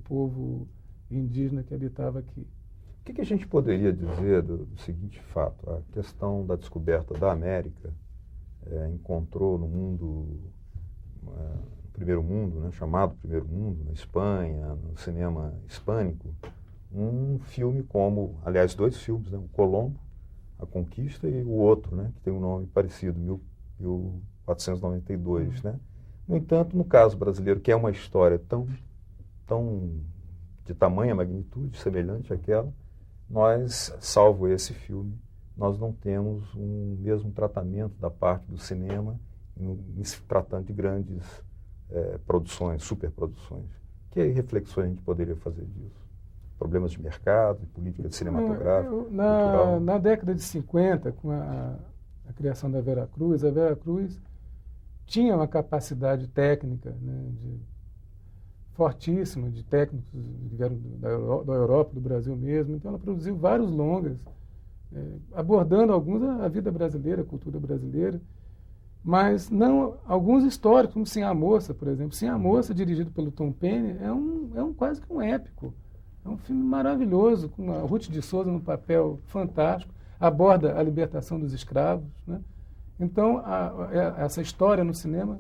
povo indígena que habitava aqui. O que a gente poderia dizer do seguinte fato? A questão da descoberta da América encontrou no mundo, no primeiro mundo, né, chamado primeiro mundo, na Espanha, no cinema hispânico, um filme como, aliás, dois filmes, né, o Colombo, A Conquista, e o outro, né, que tem um nome parecido, 1492, né? No entanto, no caso brasileiro, que é uma história tão de tamanha magnitude, semelhante àquela, nós, salvo esse filme, nós não temos um mesmo tratamento da parte do cinema em se tratando de grandes produções, superproduções. Que reflexões a gente poderia fazer disso? Problemas de mercado, de política cinematográfica, cultural? Na década de 50, com a criação da Veracruz, a Veracruz tinha uma capacidade técnica, né, fortíssima, de técnicos que vieram da Europa, do Brasil mesmo. Então, ela produziu vários longas, abordando alguns a vida brasileira, a cultura brasileira, mas não alguns históricos, como Sim a Moça, por exemplo. Sim a Moça, dirigido pelo Tom Penny, é quase que um épico. É um filme maravilhoso, com a Ruth de Souza no papel fantástico, aborda a libertação dos escravos, né? Então, essa história no cinema,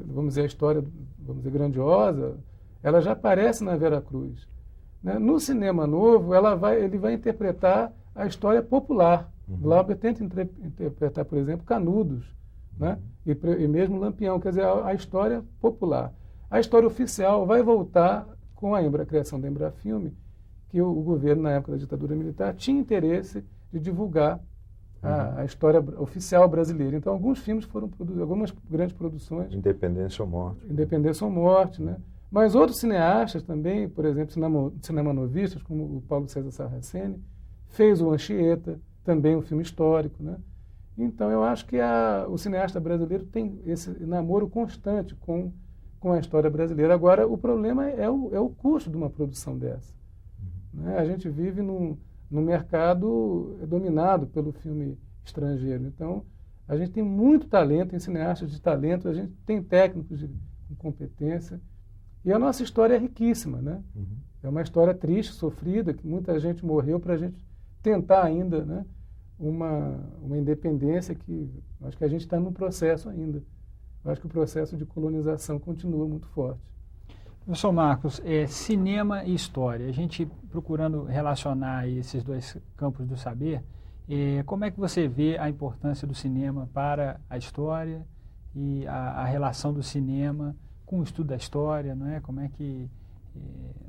vamos dizer, a história, vamos dizer, grandiosa, ela já aparece na Veracruz, né? No cinema novo, ele vai interpretar a história popular. Glauber tenta interpretar, por exemplo, Canudos, né? E mesmo Lampião, quer dizer, a história popular. A história oficial vai voltar com a criação da Embrafilme, que o governo, na época da ditadura militar, tinha interesse de divulgar a história oficial brasileira. Então, alguns filmes foram produzidos, algumas grandes produções. Independência ou Morte. Independência ou Morte, né? Mas outros cineastas também, por exemplo, cinemanovistas, como o Paulo César Sarraceni, fez o Anchieta, também um filme histórico, né? Então, eu acho que o cineasta brasileiro tem esse namoro constante com a história brasileira. Agora, o problema é o custo de uma produção dessa, né? A gente vive num mercado dominado pelo filme estrangeiro. Então, a gente tem muito talento, tem cineastas de talento, a gente tem técnicos com competência, e a nossa história é riquíssima, né? É uma história triste, sofrida, que muita gente morreu para a gente tentar ainda, né, uma independência que acho que a gente está no processo ainda. Eu acho que o processo de colonização continua muito forte. Professor Marcos, cinema e história, a gente procurando relacionar esses dois campos do saber, como é que você vê a importância do cinema para a história e a relação do cinema com o estudo da história, não é? Como é que,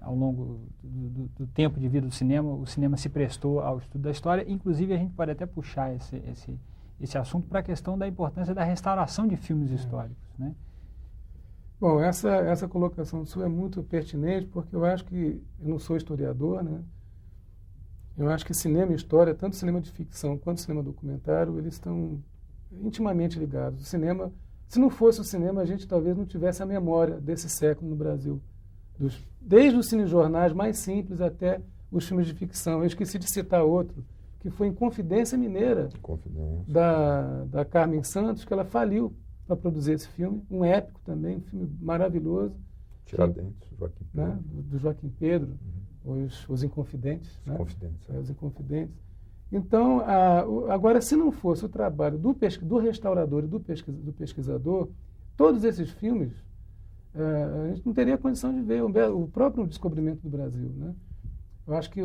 ao longo do tempo de vida do cinema, o cinema se prestou ao estudo da história? Inclusive, a gente pode até puxar esse assunto para a questão da importância da restauração de filmes históricos, né? Bom, essa colocação sua é muito pertinente, porque eu acho que, eu não sou historiador, né? Eu acho que cinema e história, tanto cinema de ficção quanto cinema documentário, eles estão intimamente ligados. O cinema, se não fosse o cinema, a gente talvez não tivesse a memória desse século no Brasil. Desde os cinejornais mais simples até os filmes de ficção. Eu esqueci de citar outro, que foi Inconfidência Mineira, da Carmen Santos, que ela faliu para produzir esse filme, um épico também, um filme maravilhoso. Tiradentes, Joaquim Pedro. Né? Do Joaquim Pedro, Os Inconfidentes. Os Inconfidentes. Os Inconfidentes. Então, agora, se não fosse o trabalho do restaurador e do pesquisador, todos esses filmes, a gente não teria condição de ver o próprio descobrimento do Brasil, né? Eu acho que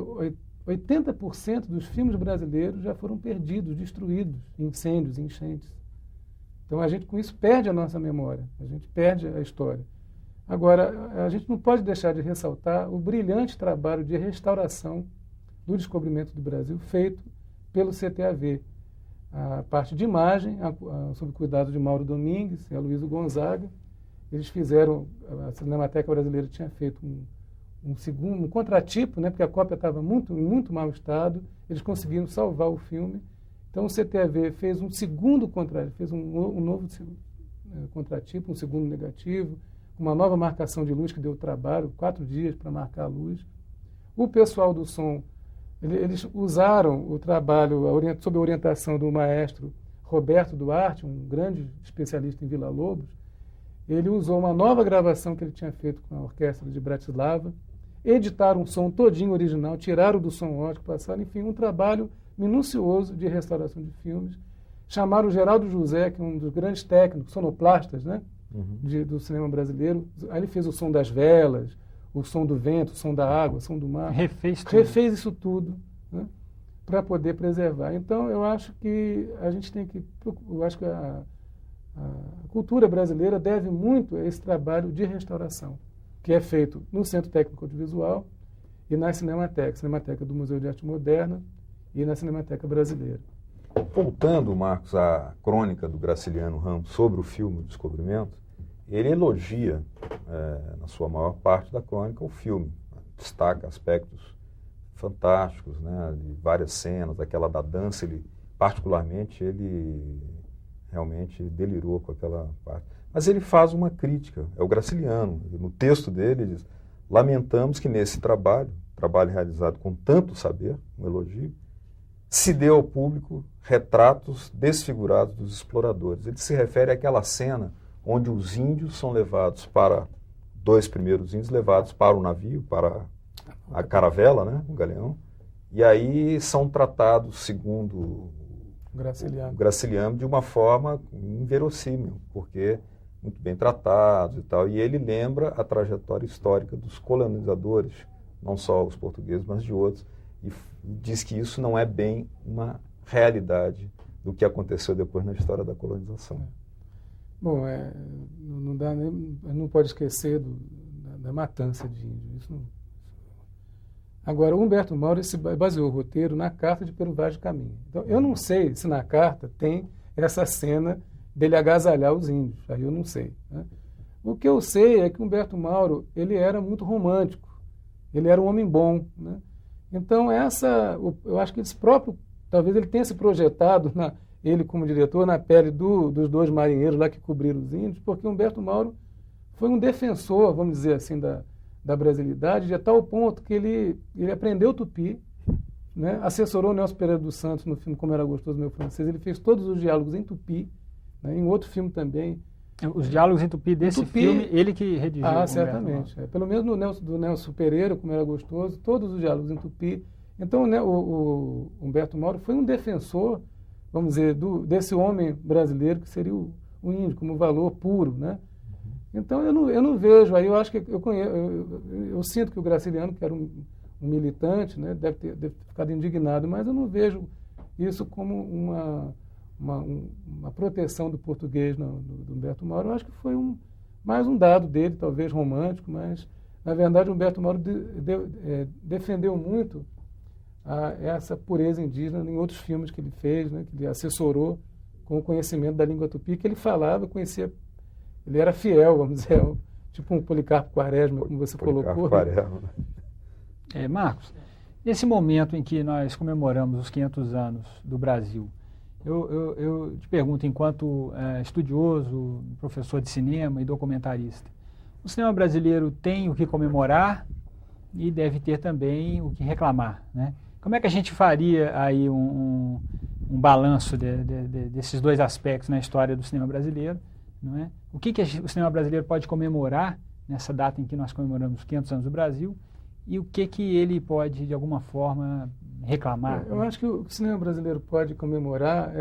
80% dos filmes brasileiros já foram perdidos, destruídos, em incêndios, em enchentes. Então, a gente, com isso, perde a nossa memória, a gente perde a história. Agora, a gente não pode deixar de ressaltar o brilhante trabalho de restauração do descobrimento do Brasil feito pelo CTAV. A parte de imagem, sob o cuidado de Mauro Domingues e Aloysio Gonzaga, eles fizeram, a Cinemateca Brasileira tinha feito um contratipo, né, porque a cópia estava em muito mau estado, eles conseguiram salvar o filme. Então o CTAV fez um segundo contratipo, fez um novo contratipo, um segundo negativo, uma nova marcação de luz que deu trabalho, 4 dias para marcar a luz. O pessoal do som, eles usaram o trabalho sob a orientação do maestro Roberto Duarte, um grande especialista em Vila Lobos. Ele usou uma nova gravação que ele tinha feito com a orquestra de Bratislava editaram um som todinho original, tiraram do som ótico, passaram, enfim, um trabalho minucioso de restauração de filmes. Chamaram o Geraldo José, que é um dos grandes técnicos, sonoplastas, né, do cinema brasileiro. Aí ele fez o som das velas, o som do vento, o som da água, o som do mar. Refez isso tudo, né, para poder preservar. Então, eu acho que a gente tem que... Eu acho que a cultura brasileira deve muito a esse trabalho de restauração, que é feito no Centro Técnico Audiovisual e na Cinemateca do Museu de Arte Moderna e na Cinemateca Brasileira. Voltando, Marcos, à crônica do Graciliano Ramos sobre o filme O Descobrimento, ele elogia, na sua maior parte da crônica, o filme. Destaca aspectos fantásticos, né, de várias cenas, aquela da dança, particularmente, ele realmente delirou com aquela parte. Mas ele faz uma crítica, é o Graciliano. No texto dele, ele diz: lamentamos que nesse trabalho realizado com tanto saber, um elogio, se deu ao público retratos desfigurados dos exploradores. Ele se refere àquela cena onde os índios são levados para, dois primeiros índios levados para o navio, para a caravela, né, o galeão, e aí são tratados, segundo o Graciliano, de uma forma inverossímil, porque muito bem tratados e tal. E ele lembra a trajetória histórica dos colonizadores, não só os portugueses, mas de outros, e diz que isso não é bem uma realidade do que aconteceu depois na história da colonização. Bom, não pode esquecer da matança de índios. Agora, o Humberto Mauro se baseou o roteiro na carta de Pero Vaz de Caminha. Então, eu não sei se na carta tem essa cena dele agasalhar os índios. Aí eu não sei, né? O que eu sei é que o Humberto Mauro, ele era muito romântico. Ele era um homem bom, né? Então, eu acho que esse próprio, talvez ele tenha se projetado, ele como diretor, na pele dos dois marinheiros lá que cobriram os índios, porque Humberto Mauro foi um defensor, vamos dizer assim, da brasilidade, de tal ponto que ele aprendeu tupi, né? Assessorou Nelson Pereira dos Santos no filme Como Era Gostoso Meu Francês. Ele fez todos os diálogos em tupi, né? Em outro filme também. Os diálogos em tupi desse filme, ele que redigiu. Certamente. Pelo menos do Nelson Pereira, Como Era Gostoso, todos os diálogos em tupi. Então, né, o Humberto Mauro foi um defensor, vamos dizer, desse homem brasileiro que seria o índio, como valor puro, né? Então, eu não vejo, aí eu acho que eu sinto que o Graciliano, que era um militante, né, deve ter ficado indignado, mas eu não vejo isso como uma proteção do português do Humberto Mauro. Eu acho que foi mais um dado dele, talvez romântico, mas, na verdade, o Humberto Mauro defendeu muito essa pureza indígena em outros filmes que ele fez, né, que ele assessorou com o conhecimento da língua tupi, que ele falava, conhecia. Ele era fiel, vamos dizer, tipo um Policarpo Quaresma, como você colocou. Quaresma. Marcos, nesse momento em que nós comemoramos os 500 anos do Brasil, eu te pergunto, enquanto estudioso, professor de cinema e documentarista, o cinema brasileiro tem o que comemorar e deve ter também o que reclamar, né? Como é que a gente faria aí um balanço desses dois aspectos na história do cinema brasileiro? Não é? O que o cinema brasileiro pode comemorar nessa data em que nós comemoramos os 500 anos do Brasil e o que ele pode, de alguma forma, reclamar? Eu acho que o cinema brasileiro pode comemorar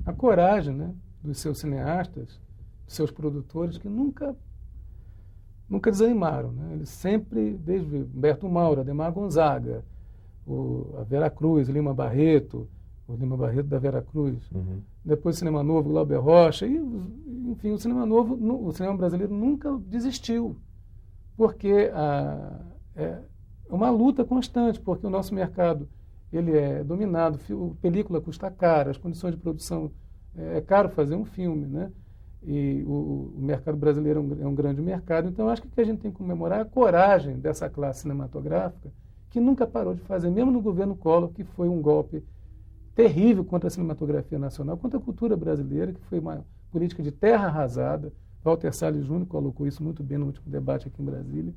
a coragem, né, dos seus cineastas, dos seus produtores, que nunca desanimaram, né? Eles sempre, desde Humberto Mauro, Adhemar Gonzaga, a Vera Cruz, o Lima Barreto da Vera Cruz, depois o Cinema Novo, Glauber Rocha, e, enfim, o cinema brasileiro nunca desistiu, porque é uma luta constante, porque o nosso mercado ele é dominado, película custa caro, as condições de produção, é caro fazer um filme, né? E o mercado brasileiro é um grande mercado, então acho que o que a gente tem que comemorar é a coragem dessa classe cinematográfica, que nunca parou de fazer, mesmo no governo Collor, que foi um golpe terrível contra a cinematografia nacional, contra a cultura brasileira, que foi uma política de terra arrasada. Walter Salles Júnior colocou isso muito bem no último debate aqui em Brasília.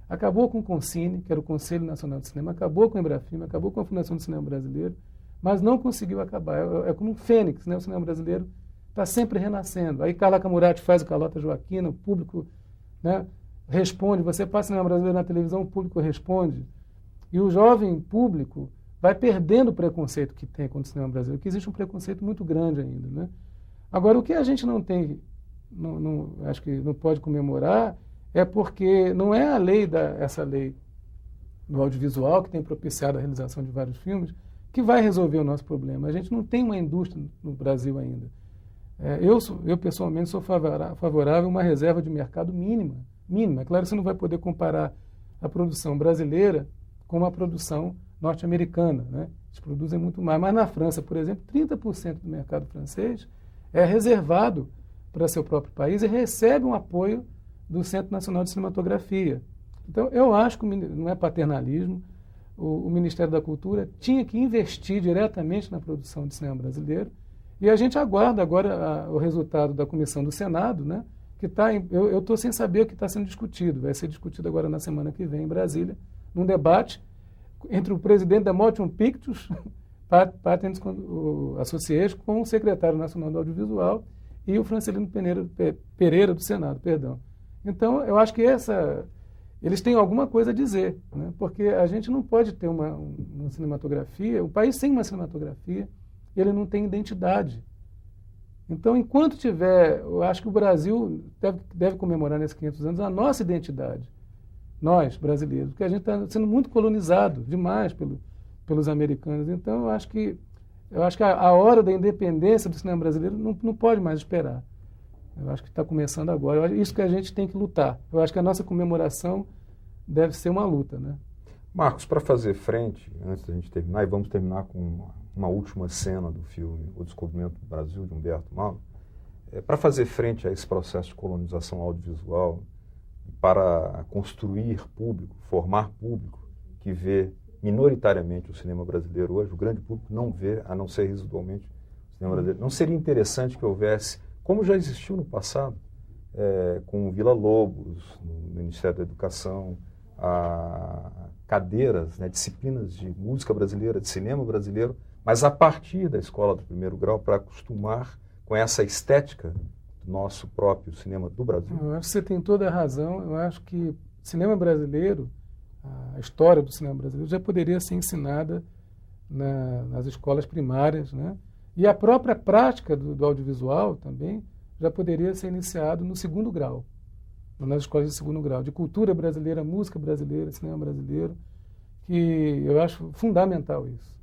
Acabou com o Concine, que era o Conselho Nacional de Cinema, acabou com o Embrafilme, acabou com a Fundação do Cinema Brasileiro, mas não conseguiu acabar. É como um fênix, né? O cinema brasileiro está sempre renascendo. Aí Carla Camurati faz o Carlota Joaquina, o público, né, responde, você passa cinema brasileiro na televisão, o público responde. E o jovem público vai perdendo o preconceito que tem contra o cinema brasileiro, que existe um preconceito muito grande ainda, né? Agora, o que a gente não tem, acho que não pode comemorar, é porque não é a lei, essa lei do audiovisual, que tem propiciado a realização de vários filmes, que vai resolver o nosso problema. A gente não tem uma indústria no Brasil ainda. Eu pessoalmente, sou favorável a uma reserva de mercado mínima. É claro que você não vai poder comparar a produção brasileira com a produção norte-americana, né? Eles produzem muito mais. Mas na França, por exemplo, 30% do mercado francês é reservado para seu próprio país e recebe um apoio do Centro Nacional de Cinematografia. Então, eu acho que não é paternalismo, o Ministério da Cultura tinha que investir diretamente na produção de cinema brasileiro, e a gente aguarda agora o resultado da comissão do Senado, né, que está, eu estou sem saber o que está sendo discutido, vai ser discutido agora na semana que vem em Brasília, num debate entre o presidente da Motion Pictures, Patents Association, com o secretário nacional do audiovisual e o Francelino Pereira do Senado, perdão. Então, eu acho que eles têm alguma coisa a dizer, né? Porque a gente não pode ter uma cinematografia, o país sem uma cinematografia, ele não tem identidade. Então, enquanto tiver, eu acho que o Brasil deve comemorar nesses 500 anos a nossa identidade, nós, brasileiros, porque a gente está sendo muito colonizado demais pelos americanos. Então, eu acho que a hora da independência do cinema brasileiro não pode mais esperar. Eu acho que está começando agora. Isso que a gente tem que lutar. Eu acho que a nossa comemoração deve ser uma luta, né? Marcos, para fazer frente, antes da gente terminar, e vamos terminar com uma última cena do filme O Descobrimento do Brasil, de Humberto Mauro, para fazer frente a esse processo de colonização audiovisual, para construir público, formar público que vê minoritariamente o cinema brasileiro hoje, o grande público não vê, a não ser residualmente, o cinema brasileiro. Não seria interessante que houvesse, como já existiu no passado, com o Vila Lobos, no Ministério da Educação, cadeiras, né, disciplinas de música brasileira, de cinema brasileiro, mas a partir da escola do primeiro grau, para acostumar com essa estética do nosso próprio cinema do Brasil? Eu acho que você tem toda a razão. Eu acho que cinema brasileiro, a história do cinema brasileiro, já poderia ser ensinada nas escolas primárias, né? E a própria prática do audiovisual também já poderia ser iniciado no segundo grau, nas escolas de segundo grau, de cultura brasileira, música brasileira, cinema brasileiro, que eu acho fundamental isso,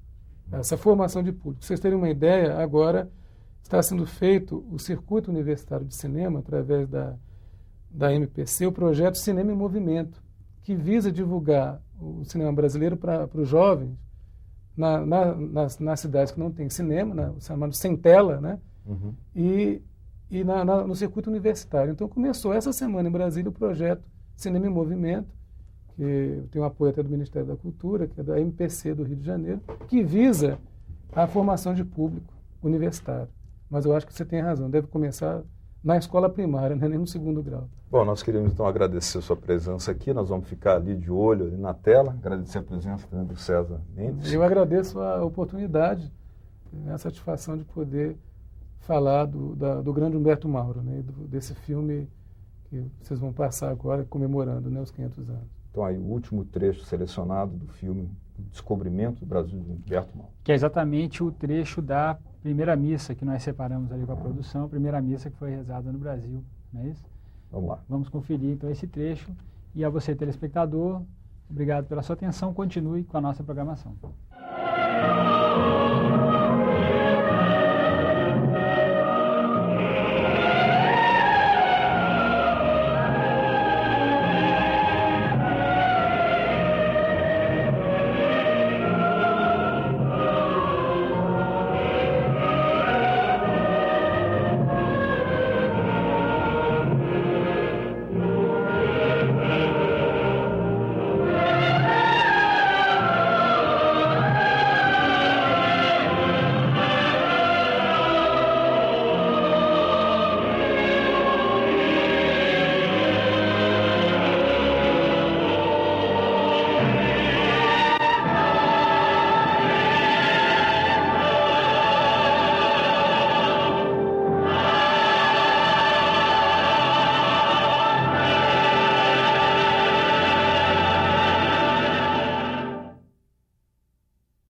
essa formação de público. Pra vocês terem uma ideia, agora está sendo feito o Circuito Universitário de Cinema, através da MPC, o projeto Cinema em Movimento, que visa divulgar o cinema brasileiro para os jovens nas cidades que não tem cinema, chamado Sem Tela, né? Uhum. E no circuito universitário. Então começou essa semana em Brasília o projeto Cinema em Movimento, que tem o apoio até do Ministério da Cultura, que é da MPC do Rio de Janeiro, que visa a formação de público universitário. Mas eu acho que você tem razão, deve começar na escola primária, não é nem no segundo grau. Bom, nós queríamos então agradecer a sua presença aqui, nós vamos ficar ali de olho ali na tela, agradecer a presença também do César Mendes. Eu agradeço a oportunidade, a satisfação de poder falar do grande Humberto Mauro, né, desse filme que vocês vão passar agora comemorando, né, os 500 anos. Então aí o último trecho selecionado do filme O Descobrimento do Brasil, de Humberto Mauro. Que é exatamente o trecho da primeira missa que nós separamos ali com a produção, a primeira missa que foi rezada no Brasil, não é isso? Vamos lá. Vamos conferir então esse trecho. E a você, telespectador, obrigado pela sua atenção. Continue com a nossa programação.